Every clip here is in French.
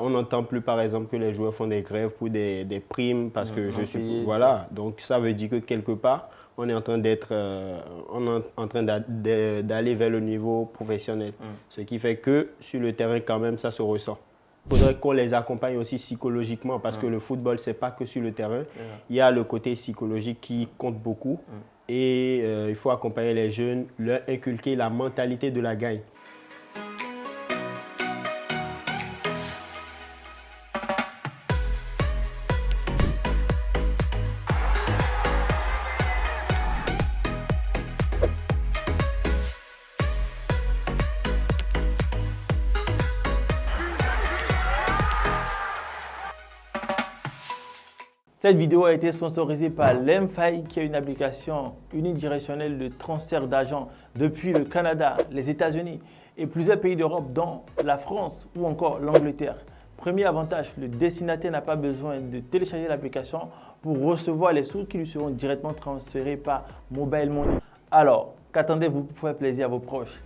On n'entend plus, par exemple, que les joueurs font des grèves pour des primes parce que je suis... Voilà, donc ça veut dire que quelque part, on est en train d'aller vers le niveau professionnel. Ce qui fait que sur le terrain, quand même, ça se ressent. Il faudrait qu'on les accompagne aussi psychologiquement parce que le football, ce n'est pas que sur le terrain. Il y a le côté psychologique qui compte beaucoup. Et il faut accompagner les jeunes, leur inculquer la mentalité de la gagne. Cette vidéo a été sponsorisée par l'Mfy, qui est une application unidirectionnelle de transfert d'argent depuis le Canada, les États-Unis et plusieurs pays d'Europe, dont la France ou encore l'Angleterre. Premier avantage, le destinataire n'a pas besoin de télécharger l'application pour recevoir les sous qui lui seront directement transférés par Mobile Money. Alors, qu'attendez-vous pour faire plaisir à vos proches?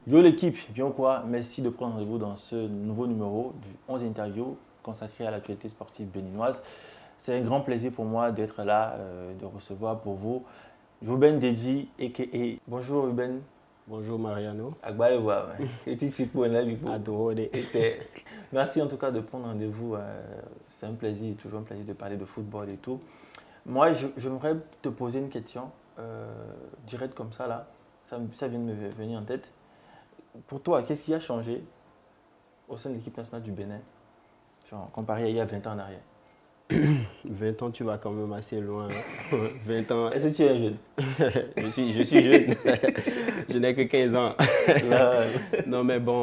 Yo l'équipe, bien quoi? Merci de prendre rendez-vous dans ce nouveau numéro du 11 interview consacré à l'actualité sportive béninoise. C'est un grand plaisir pour moi d'être là, de recevoir pour vous Ruben Deji, a.k.a. Bonjour Ruben. Bonjour Mariano. Merci en tout cas de prendre rendez-vous. C'est un plaisir, toujours un plaisir de parler de football et tout. Moi, j'aimerais te poser une question directe comme ça là. Ça vient de me venir en tête. Pour toi, qu'est-ce qui a changé au sein de l'équipe nationale du Bénin, genre, comparé à il y a 20 ans en arrière? 20 ans, tu vas quand même assez loin. 20 ans. Est-ce que tu es jeune? Je suis jeune. Je n'ai que 15 ans. Non, mais bon,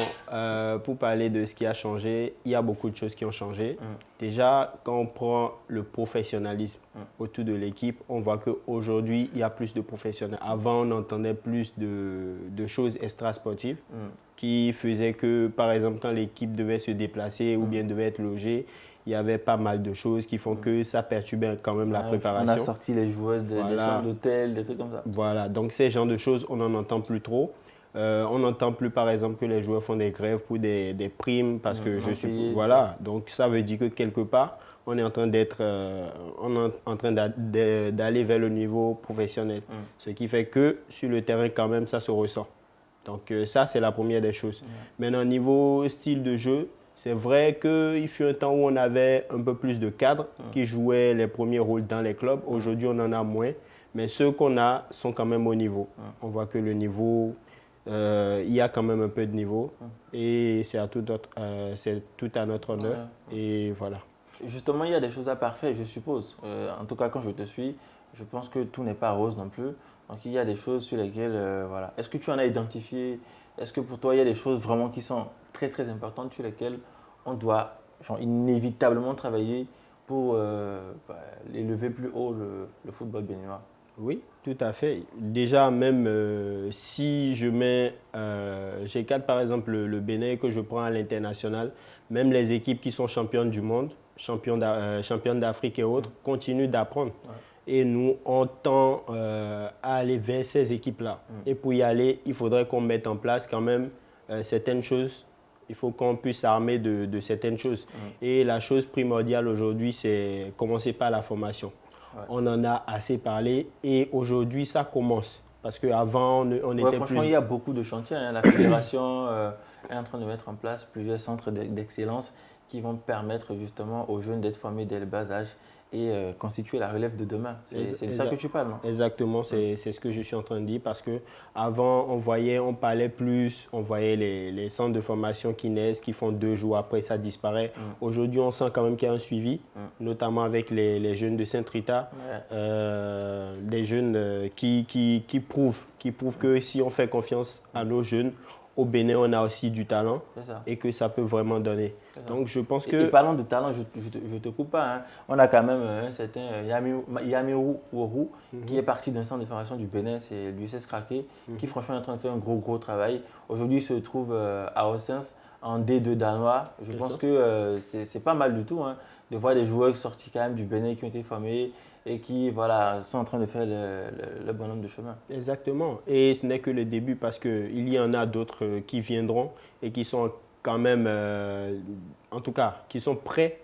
pour parler de ce qui a changé, il y a beaucoup de choses qui ont changé. Déjà, quand on prend le professionnalisme autour de l'équipe, on voit qu'aujourd'hui, il y a plus de professionnels. Avant, on entendait plus de choses extra-sportives qui faisaient que, par exemple, quand l'équipe devait se déplacer ou bien devait être logée, il y avait pas mal de choses qui font que ça perturbait quand même la préparation. On a sorti les joueurs des chambres d'hôtel, des trucs comme ça. Voilà, donc ces genres de choses, on n'en entend plus trop. On n'entend plus, par exemple, que les joueurs font des grèves pour des primes parce que je suis... Voilà, donc ça veut dire que quelque part, on est en train d'aller vers le niveau professionnel. Ce qui fait que sur le terrain, quand même, ça se ressent. Donc ça, c'est la première des choses. Maintenant, niveau style de jeu, c'est vrai qu'il fut un temps où on avait un peu plus de cadres qui jouaient les premiers rôles dans les clubs. Aujourd'hui, on en a moins. Mais ceux qu'on a sont quand même au niveau. On voit que le niveau, il y a quand même un peu de niveau. Et c'est tout à notre honneur. Et voilà. Justement, il y a des choses à parfaire, je suppose. En tout cas, quand je te suis, je pense que tout n'est pas rose non plus. Donc, il y a des choses sur lesquelles, voilà. Est-ce que tu en as identifié? Est-ce que pour toi, il y a des choses vraiment qui sont très, très importantes sur lesquelles on doit inévitablement travailler pour élever plus haut le football béninois? Oui, tout à fait. Déjà, même si j'écarte par exemple le Bénin que je prends à l'international, même les équipes qui sont championnes du monde, championnes d'Afrique et autres, continuent d'apprendre. Et nous, on tend à aller vers ces équipes-là. Et pour y aller, il faudrait qu'on mette en place quand même certaines choses. Il faut qu'on puisse s'armer de certaines choses. Et la chose primordiale aujourd'hui, c'est commencer par la formation. On en a assez parlé et aujourd'hui, ça commence. Parce qu'avant, on était franchement, il y a beaucoup de chantiers. La fédération est en train de mettre en place plusieurs centres d'excellence qui vont permettre justement aux jeunes d'être formés dès le bas âge et constituer la relève de demain. C'est de ça que tu parles, non? Exactement, c'est ce que je suis en train de dire parce qu'avant, on parlait plus, on voyait les centres de formation qui naissent, qui font 2 jours, après ça disparaît. Aujourd'hui, on sent quand même qu'il y a un suivi, notamment avec les jeunes de Saint-Rita, des jeunes qui prouvent que si on fait confiance à nos jeunes, au Bénin, on a aussi du talent et que ça peut vraiment donner. Donc, je pense que... Et parlant de talent, je ne te coupe pas. Hein. On a quand même un certain Yamiru Woru qui est parti d'un centre de formation du Bénin, c'est l'USS Craqué, qui franchement est en train de faire un gros travail. Aujourd'hui, il se trouve à Hossens, en D2 danois. Je pense que c'est pas mal du tout de voir des joueurs sortis quand même du Bénin qui ont été formés et qui sont en train de faire le bonhomme de chemin. Exactement. Et ce n'est que le début parce qu'il y en a d'autres qui viendront et qui sont quand même, en tout cas, qui sont prêts,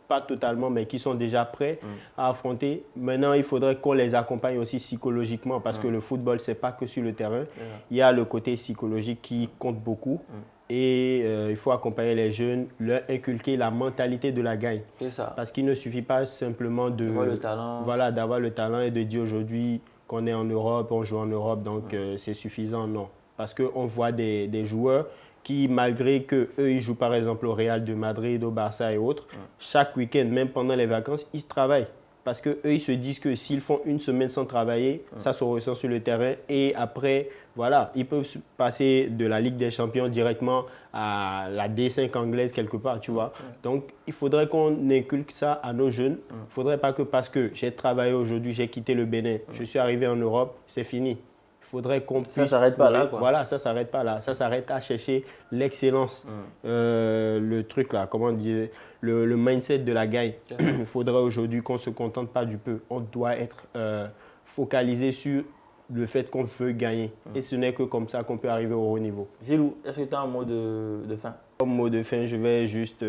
pas totalement, mais qui sont déjà prêts à affronter. Maintenant, il faudrait qu'on les accompagne aussi psychologiquement parce que le football, ce n'est pas que sur le terrain. Il y a le côté psychologique qui compte beaucoup. Et il faut accompagner les jeunes, leur inculquer la mentalité de la gagne. C'est ça. Parce qu'il ne suffit pas simplement d'avoir le talent et de dire aujourd'hui qu'on est en Europe, on joue en Europe, donc c'est suffisant, non. Parce qu'on voit des joueurs qui, malgré qu'eux, ils jouent par exemple au Real de Madrid, au Barça et autres, chaque week-end, même pendant les vacances, ils travaillent. Parce qu'eux, ils se disent que s'ils font une semaine sans travailler, ça se ressent sur le terrain. Et après, voilà, ils peuvent passer de la Ligue des Champions directement à la D5 anglaise quelque part, tu vois. Donc, il faudrait qu'on inculque ça à nos jeunes. Il ne faudrait pas que parce que j'ai travaillé aujourd'hui, j'ai quitté le Bénin, je suis arrivé en Europe, c'est fini. Il faudrait qu'on puisse… Ça ne s'arrête pas là, quoi. Voilà, ça ne s'arrête pas là. Ça s'arrête à chercher l'excellence. Le truc là, comment dire, le mindset de la gagne. Il faudrait aujourd'hui qu'on ne se contente pas du peu. On doit être focalisé sur le fait qu'on veut gagner. Et ce n'est que comme ça qu'on peut arriver au haut niveau. Gilou, est-ce que tu as un mot de fin? Comme mot de fin, je vais juste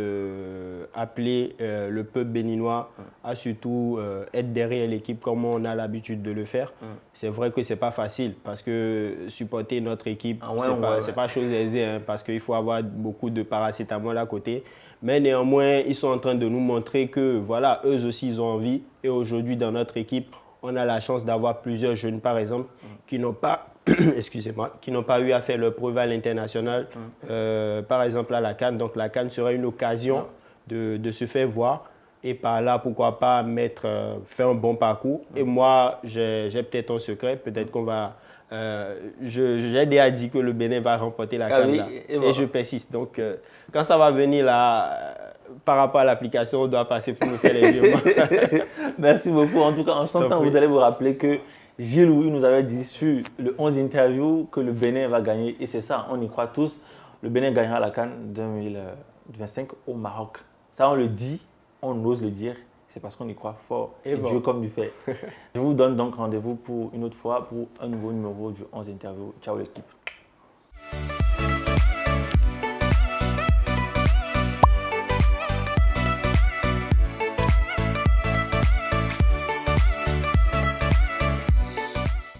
appeler le peuple béninois à surtout être derrière l'équipe comme on a l'habitude de le faire. C'est vrai que ce n'est pas facile parce que supporter notre équipe, ce n'est pas chose aisée hein, parce qu'il faut avoir beaucoup de paracétamol à côté. Mais néanmoins, ils sont en train de nous montrer que voilà, eux aussi, ils ont envie. Et aujourd'hui, dans notre équipe, on a la chance d'avoir plusieurs jeunes, par exemple, qui n'ont pas, excusez-moi, qui n'ont pas eu à faire leur preuve à l'international, par exemple à la CAN. Donc la CAN serait une occasion de se faire voir et par là, pourquoi pas faire un bon parcours. Et moi, j'ai peut-être un secret, peut-être qu'on va… j'ai déjà dit que le Bénin va remporter la CAN et je persiste. Donc, quand ça va venir là, par rapport à l'application, on doit passer pour nous faire les virements. Merci beaucoup. En tout cas, en ce temps, vous allez vous rappeler que Gilles Louis nous avait dit sur le 11 interview que le Bénin va gagner. Et c'est ça, on y croit tous. Le Bénin gagnera la CAN 2025 au Maroc. Ça, on le dit, on ose le dire. C'est parce qu'on y croit fort et Dieu comme du fait. Je vous donne donc rendez-vous pour une autre fois pour un nouveau numéro du 11 interview. Ciao l'équipe.